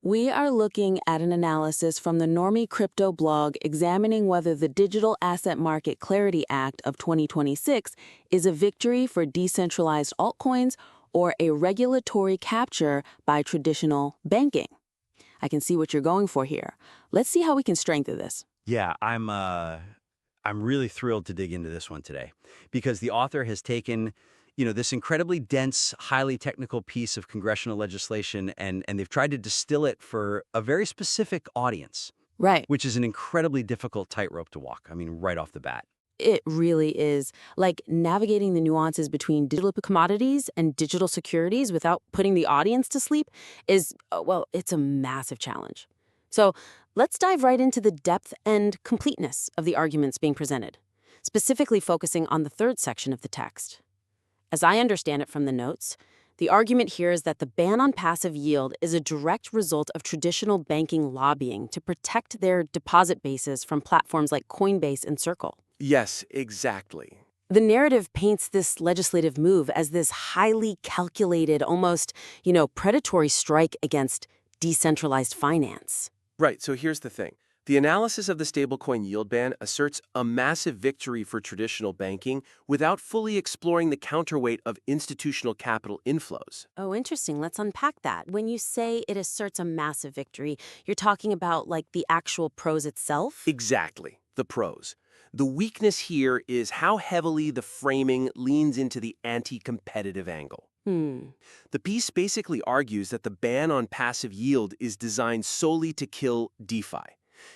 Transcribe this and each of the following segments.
We are looking at an analysis from the Normie Crypto blog examining whether the Digital Asset Market Clarity Act of 2026 is a victory for decentralized altcoins or a regulatory capture by traditional banking. I can see what you're going for here. Let's see how we can strengthen this. Yeah, I'm really thrilled to dig into this one today because the author has taken, this incredibly dense, highly technical piece of congressional legislation and they've tried to distill it for a very specific audience, Right. which is an incredibly difficult tightrope to walk. I mean, right off the bat. It really is. Like navigating the nuances between digital commodities and digital securities without putting the audience to sleep is, well, it's a massive challenge. So let's dive right into the depth and completeness of the arguments being presented, specifically focusing on the third section of the text. As I understand it from the notes, the argument here is that the ban on passive yield is a direct result of traditional banking lobbying to protect their deposit bases from platforms like Coinbase and Circle. Yes, exactly. The narrative paints this legislative move as this highly calculated, almost, predatory strike against decentralized finance. Right, so here's the thing. The analysis of the stablecoin yield ban asserts a massive victory for traditional banking without fully exploring the counterweight of institutional capital inflows. Oh, interesting. Let's unpack that. When you say it asserts a massive victory, you're talking about, like, the actual pros itself? Exactly, the pros. The weakness here is how heavily the framing leans into the anti-competitive angle. The piece basically argues that the ban on passive yield is designed solely to kill DeFi.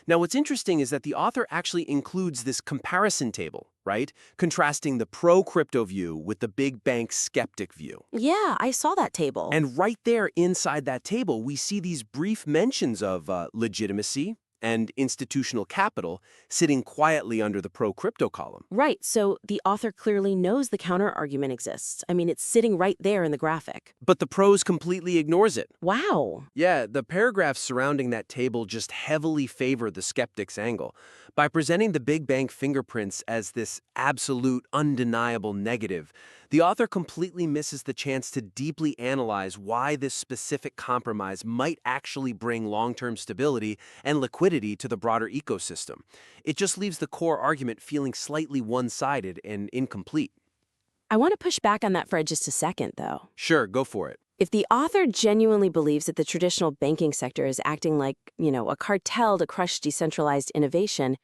Now, what's interesting is that the author actually includes this comparison table, right? Contrasting the pro-crypto view with the big bank skeptic view. Yeah, I saw that table. And right there inside that table, we see these brief mentions of legitimacy and institutional capital sitting quietly under the pro-crypto column. Right, so the author clearly knows the counter-argument exists. I mean, it's sitting right there in the graphic. But the pros completely ignores it. Wow. Yeah, the paragraphs surrounding that table just heavily favor the skeptic's angle by presenting the big bank fingerprints as this absolute, undeniable negative. The author completely misses the chance to deeply analyze why this specific compromise might actually bring long-term stability and liquidity to the broader ecosystem. It just leaves the core argument feeling slightly one-sided and incomplete. I want to push back on that for just a second, though. Sure, go for it. If the author genuinely believes that the traditional banking sector is acting like, a cartel to crush decentralized innovation,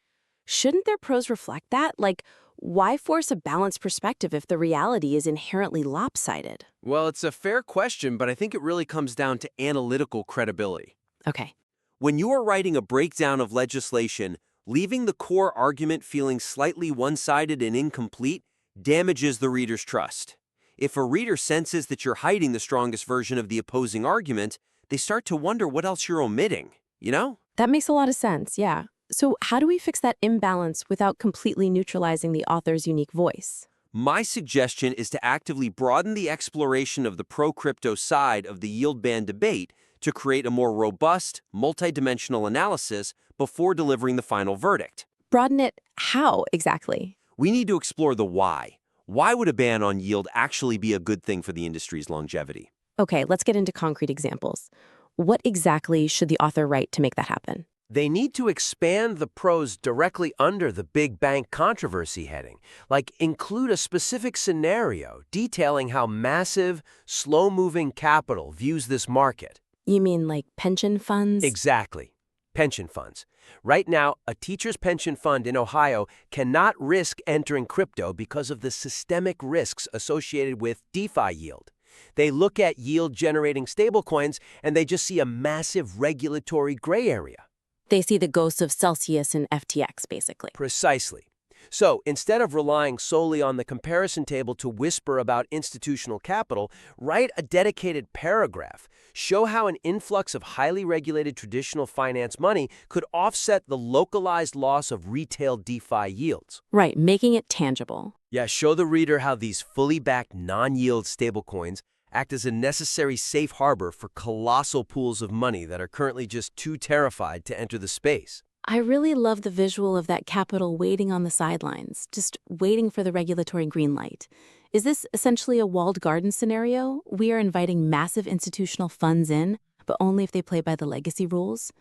shouldn't their pros reflect that? Like, why force a balanced perspective if the reality is inherently lopsided? Well, it's a fair question, but I think it really comes down to analytical credibility. Okay. When you are writing a breakdown of legislation, leaving the core argument feeling slightly one-sided and incomplete damages the reader's trust. If a reader senses that you're hiding the strongest version of the opposing argument, they start to wonder what else you're omitting, That makes a lot of sense, yeah. So how do we fix that imbalance without completely neutralizing the author's unique voice? My suggestion is to actively broaden the exploration of the pro-crypto side of the yield ban debate to create a more robust, multidimensional analysis before delivering the final verdict. Broaden it how exactly? We need to explore the why. Why would a ban on yield actually be a good thing for the industry's longevity? Okay, let's get into concrete examples. What exactly should the author write to make that happen? They need to expand the pros directly under the big bank controversy heading, like include a specific scenario detailing how massive, slow-moving capital views this market. You mean like pension funds? Exactly. Pension funds. Right now, a teacher's pension fund in Ohio cannot risk entering crypto because of the systemic risks associated with DeFi yield. They look at yield-generating stablecoins and they just see a massive regulatory gray area. They see the ghosts of Celsius and FTX, basically. Precisely. So, instead of relying solely on the comparison table to whisper about institutional capital, write a dedicated paragraph. Show how an influx of highly regulated traditional finance money could offset the localized loss of retail DeFi yields. Right, making it tangible. Yeah, show the reader how these fully backed non-yield stablecoins act as a necessary safe harbor for colossal pools of money that are currently just too terrified to enter the space. I really love the visual of that capital waiting on the sidelines, just waiting for the regulatory green light. Is this essentially a walled garden scenario? We are inviting massive institutional funds in, but only if they play by the legacy rules?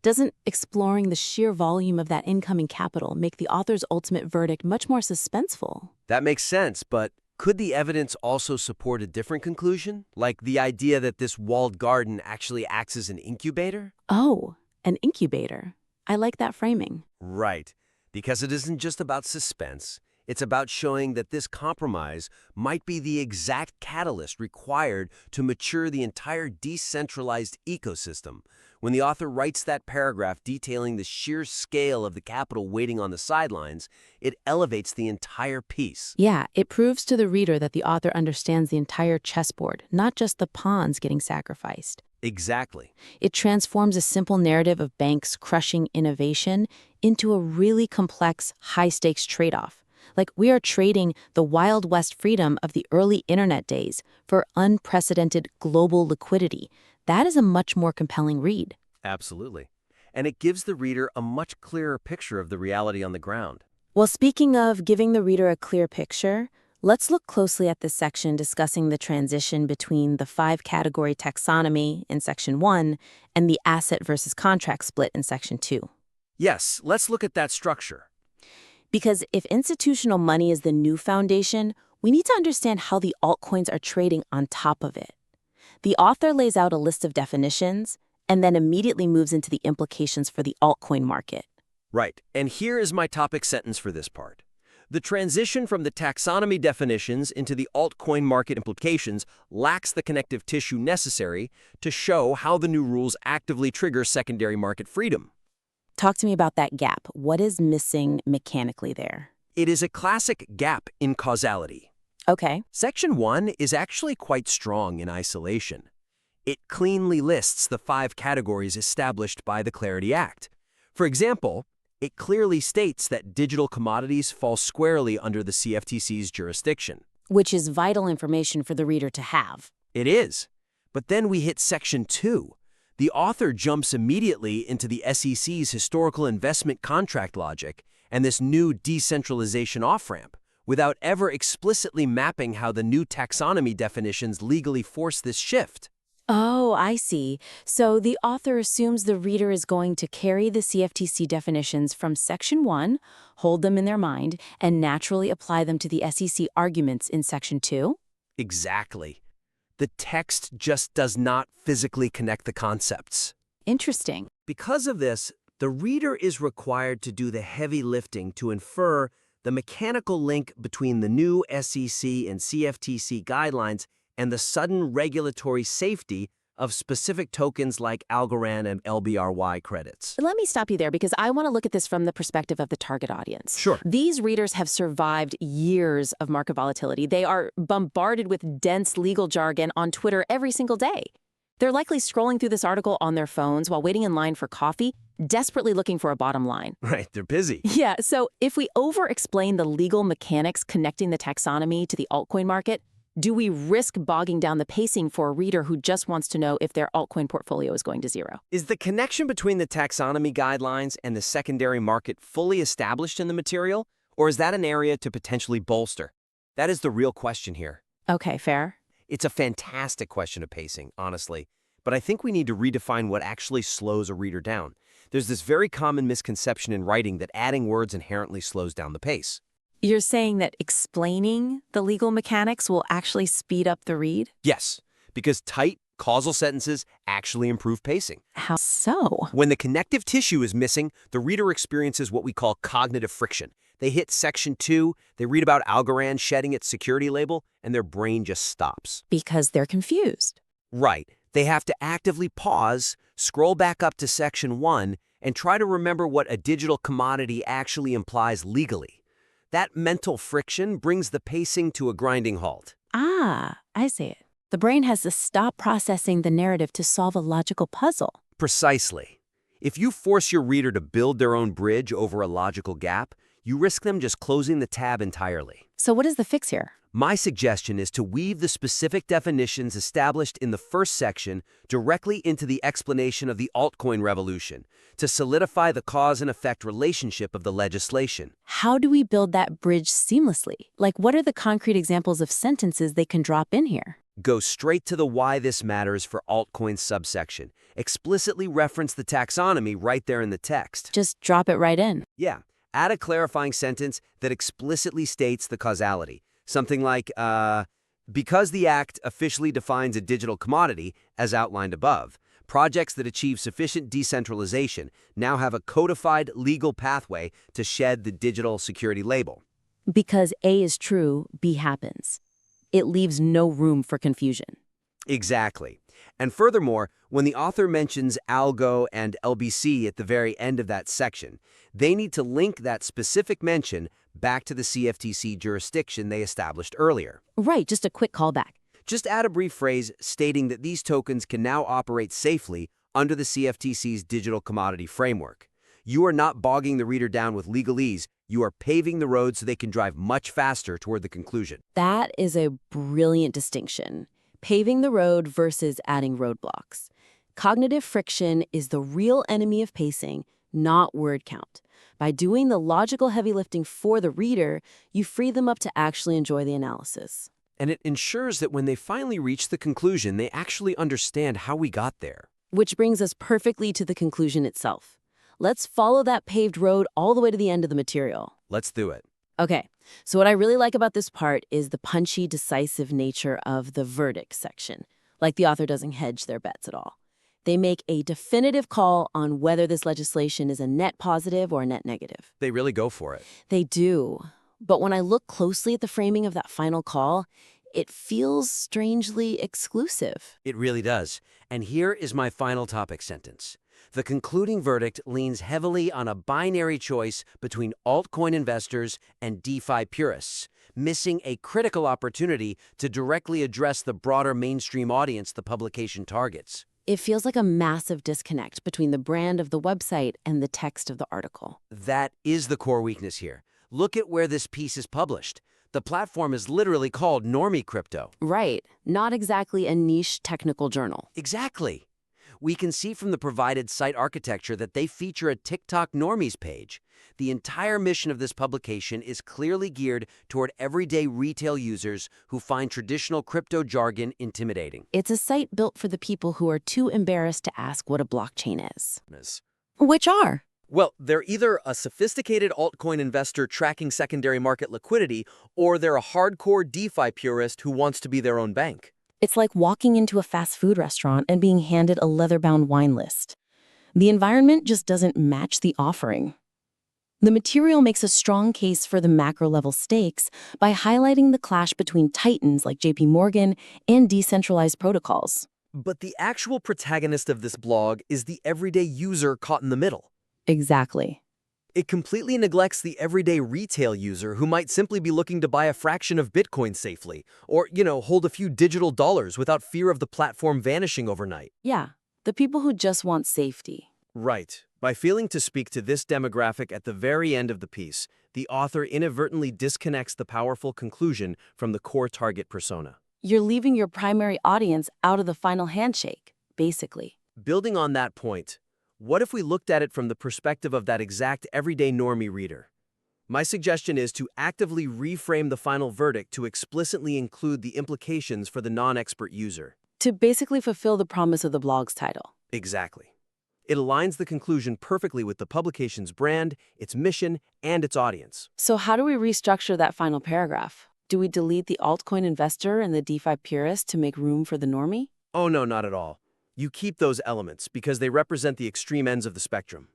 Doesn't exploring the sheer volume of that incoming capital make the author's ultimate verdict much more suspenseful? That makes sense, but could the evidence also support a different conclusion? Like the idea that this walled garden actually acts as an incubator? Oh, an incubator. I like that framing. Right, because it isn't just about suspense. It's about showing that this compromise might be the exact catalyst required to mature the entire decentralized ecosystem. When the author writes that paragraph detailing the sheer scale of the capital waiting on the sidelines, it elevates the entire piece. Yeah, it proves to the reader that the author understands the entire chessboard, not just the pawns getting sacrificed. Exactly. It transforms a simple narrative of banks crushing innovation into a really complex, high-stakes trade-off. Like we are trading the Wild West freedom of the early internet days for unprecedented global liquidity. That is a much more compelling read. Absolutely. And it gives the reader a much clearer picture of the reality on the ground. Well, speaking of giving the reader a clear picture, let's look closely at this section discussing the transition between the 5-category taxonomy in Section 1 and the asset versus contract split in Section 2. Yes, let's look at that structure. Because if institutional money is the new foundation, we need to understand how the altcoins are trading on top of it. The author lays out a list of definitions and then immediately moves into the implications for the altcoin market. Right, and here is my topic sentence for this part. The transition from the taxonomy definitions into the altcoin market implications lacks the connective tissue necessary to show how the new rules actively trigger secondary market freedom. Talk to me about that gap. What is missing mechanically there? It is a classic gap in causality. Okay. Section 1 is actually quite strong in isolation. It cleanly lists the 5 categories established by the Clarity Act. For example, it clearly states that digital commodities fall squarely under the CFTC's jurisdiction. Which is vital information for the reader to have. It is. But then we hit Section 2. The author jumps immediately into the SEC's historical investment contract logic and this new decentralization off-ramp, without ever explicitly mapping how the new taxonomy definitions legally force this shift. Oh, I see. So the author assumes the reader is going to carry the CFTC definitions from Section 1, hold them in their mind, and naturally apply them to the SEC arguments in Section 2? Exactly. The text just does not physically connect the concepts. Interesting. Because of this, the reader is required to do the heavy lifting to infer the mechanical link between the new SEC and CFTC guidelines and the sudden regulatory safety of specific tokens like Algorand and LBRY credits. Let me stop you there because I want to look at this from the perspective of the target audience. Sure. These readers have survived years of market volatility. They are bombarded with dense legal jargon on Twitter every single day. They're likely scrolling through this article on their phones while waiting in line for coffee, desperately looking for a bottom line. Right, they're busy. Yeah, so if we over-explain the legal mechanics connecting the taxonomy to the altcoin market, do we risk bogging down the pacing for a reader who just wants to know if their altcoin portfolio is going to zero? Is the connection between the taxonomy guidelines and the secondary market fully established in the material, or is that an area to potentially bolster? That is the real question here. Okay, fair. It's a fantastic question of pacing, honestly, but I think we need to redefine what actually slows a reader down. There's this very common misconception in writing that adding words inherently slows down the pace. You're saying that explaining the legal mechanics will actually speed up the read? Yes, because tight, causal sentences actually improve pacing. How so? When the connective tissue is missing, the reader experiences what we call cognitive friction. They hit Section 2, they read about Algorand shedding its security label, and their brain just stops. Because they're confused. Right. They have to actively pause, scroll back up to Section 1, and try to remember what a digital commodity actually implies legally. That mental friction brings the pacing to a grinding halt. Ah, I see it. The brain has to stop processing the narrative to solve a logical puzzle. Precisely. If you force your reader to build their own bridge over a logical gap, you risk them just closing the tab entirely. So what is the fix here? My suggestion is to weave the specific definitions established in the first section directly into the explanation of the altcoin revolution to solidify the cause and effect relationship of the legislation. How do we build that bridge seamlessly? Like, what are the concrete examples of sentences they can drop in here? Go straight to the why this matters for altcoins subsection. Explicitly reference the taxonomy right there in the text. Just drop it right in. Yeah, add a clarifying sentence that explicitly states the causality. Something like, because the Act officially defines a digital commodity, as outlined above, projects that achieve sufficient decentralization now have a codified legal pathway to shed the digital security label. Because A is true, B happens. It leaves no room for confusion. Exactly. And furthermore, when the author mentions algo and LBC at the very end of that section, they need to link that specific mention back to the CFTC jurisdiction they established earlier. Right, just a quick callback. Just add a brief phrase stating that these tokens can now operate safely under the CFTC's digital commodity framework. You are not bogging the reader down with legalese. You are paving the road so they can drive much faster toward the conclusion. That is a brilliant distinction. Paving the road versus adding roadblocks. Cognitive friction is the real enemy of pacing, not word count. By doing the logical heavy lifting for the reader, you free them up to actually enjoy the analysis. And it ensures that when they finally reach the conclusion, they actually understand how we got there. Which brings us perfectly to the conclusion itself. Let's follow that paved road all the way to the end of the material. Let's do it. Okay, so what I really like about this part is the punchy, decisive nature of the verdict section. Like the author doesn't hedge their bets at all. They make a definitive call on whether this legislation is a net positive or a net negative. They really go for it. They do. But when I look closely at the framing of that final call, it feels strangely exclusive. It really does. And here is my final topic sentence. The concluding verdict leans heavily on a binary choice between altcoin investors and DeFi purists, missing a critical opportunity to directly address the broader mainstream audience the publication targets. It feels like a massive disconnect between the brand of the website and the text of the article. That is the core weakness here. Look at where this piece is published. The platform is literally called Normie Crypto. Right, not exactly a niche technical journal. Exactly. We can see from the provided site architecture that they feature a TikTok Normies page. The entire mission of this publication is clearly geared toward everyday retail users who find traditional crypto jargon intimidating. It's a site built for the people who are too embarrassed to ask what a blockchain is. Which are? Well, they're either a sophisticated altcoin investor tracking secondary market liquidity, or they're a hardcore DeFi purist who wants to be their own bank. It's like walking into a fast food restaurant and being handed a leather-bound wine list. The environment just doesn't match the offering. The material makes a strong case for the macro-level stakes by highlighting the clash between titans like JP Morgan and decentralized protocols. But the actual protagonist of this blog is the everyday user caught in the middle. Exactly. It completely neglects the everyday retail user who might simply be looking to buy a fraction of Bitcoin safely, or, hold a few digital dollars without fear of the platform vanishing overnight. Yeah, the people who just want safety. Right. By failing to speak to this demographic at the very end of the piece, the author inadvertently disconnects the powerful conclusion from the core target persona. You're leaving your primary audience out of the final handshake, basically. Building on that point, what if we looked at it from the perspective of that exact everyday normie reader? My suggestion is to actively reframe the final verdict to explicitly include the implications for the non-expert user. To basically fulfill the promise of the blog's title. Exactly. It aligns the conclusion perfectly with the publication's brand, its mission, and its audience. So how do we restructure that final paragraph? Do we delete the altcoin investor and the DeFi purist to make room for the normie? Oh no, not at all. You keep those elements because they represent the extreme ends of the spectrum.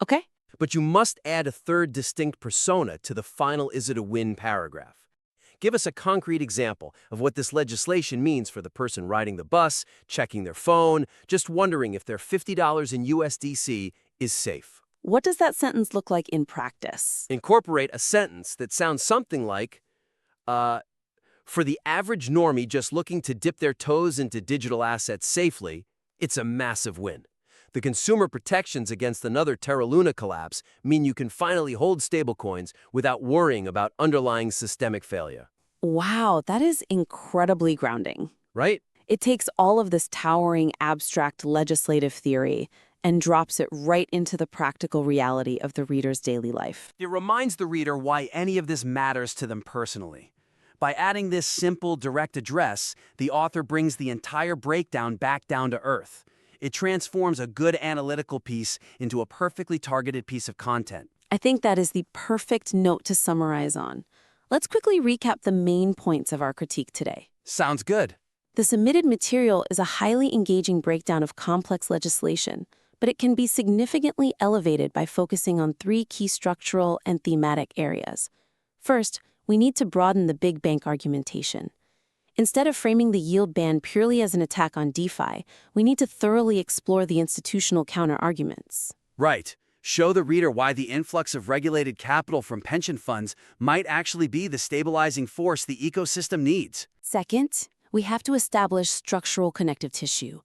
Okay. But you must add a third distinct persona to the final is it a win paragraph. Give us a concrete example of what this legislation means for the person riding the bus, checking their phone, just wondering if their $50 in USDC is safe. What does that sentence look like in practice? Incorporate a sentence that sounds something like, for the average normie just looking to dip their toes into digital assets safely, it's a massive win. The consumer protections against another Terra Luna collapse mean you can finally hold stablecoins without worrying about underlying systemic failure. Wow, that is incredibly grounding. Right? It takes all of this towering, abstract legislative theory and drops it right into the practical reality of the reader's daily life. It reminds the reader why any of this matters to them personally. By adding this simple, direct address, the author brings the entire breakdown back down to earth. It transforms a good analytical piece into a perfectly targeted piece of content. I think that is the perfect note to summarize on. Let's quickly recap the main points of our critique today. Sounds good. The submitted material is a highly engaging breakdown of complex legislation, but it can be significantly elevated by focusing on 3 key structural and thematic areas. First, we need to broaden the big bank argumentation. Instead of framing the yield ban purely as an attack on DeFi, we need to thoroughly explore the institutional counter-arguments. Right. Show the reader why the influx of regulated capital from pension funds might actually be the stabilizing force the ecosystem needs. Second, we have to establish structural connective tissue.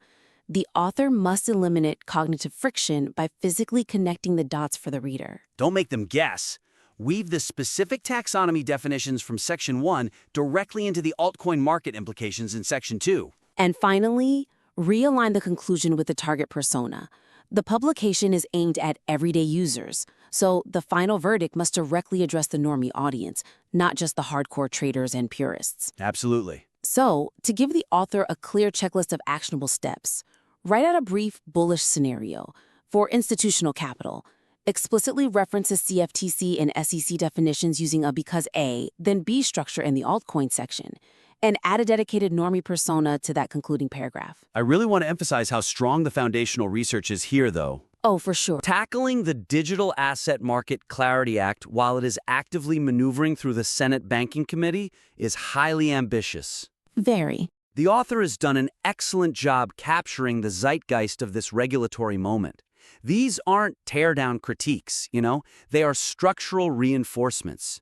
The author must eliminate cognitive friction by physically connecting the dots for the reader. Don't make them guess. Weave the specific taxonomy definitions from Section 1 directly into the altcoin market implications in Section 2. And finally, realign the conclusion with the target persona. The publication is aimed at everyday users, so the final verdict must directly address the normie audience, not just the hardcore traders and purists. Absolutely. So, to give the author a clear checklist of actionable steps, write out a brief bullish scenario for institutional capital. Explicitly references CFTC and SEC definitions using a because A, then B structure in the altcoin section, and add a dedicated normie persona to that concluding paragraph. I really want to emphasize how strong the foundational research is here, though. Oh, for sure. Tackling the Digital Asset Market Clarity Act while it is actively maneuvering through the Senate Banking Committee is highly ambitious. Very. The author has done an excellent job capturing the zeitgeist of this regulatory moment. These aren't tear-down critiques, they are structural reinforcements.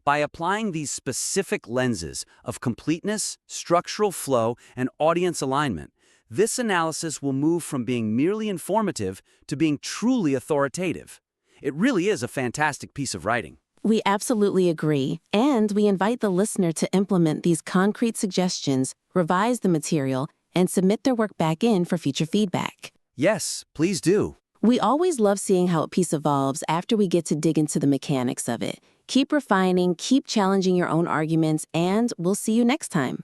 By applying these specific lenses of completeness, structural flow, and audience alignment, this analysis will move from being merely informative to being truly authoritative. It really is a fantastic piece of writing. We absolutely agree, and we invite the listener to implement these concrete suggestions, revise the material, and submit their work back in for future feedback. Yes, please do. We always love seeing how a piece evolves after we get to dig into the mechanics of it. Keep refining, keep challenging your own arguments, and we'll see you next time.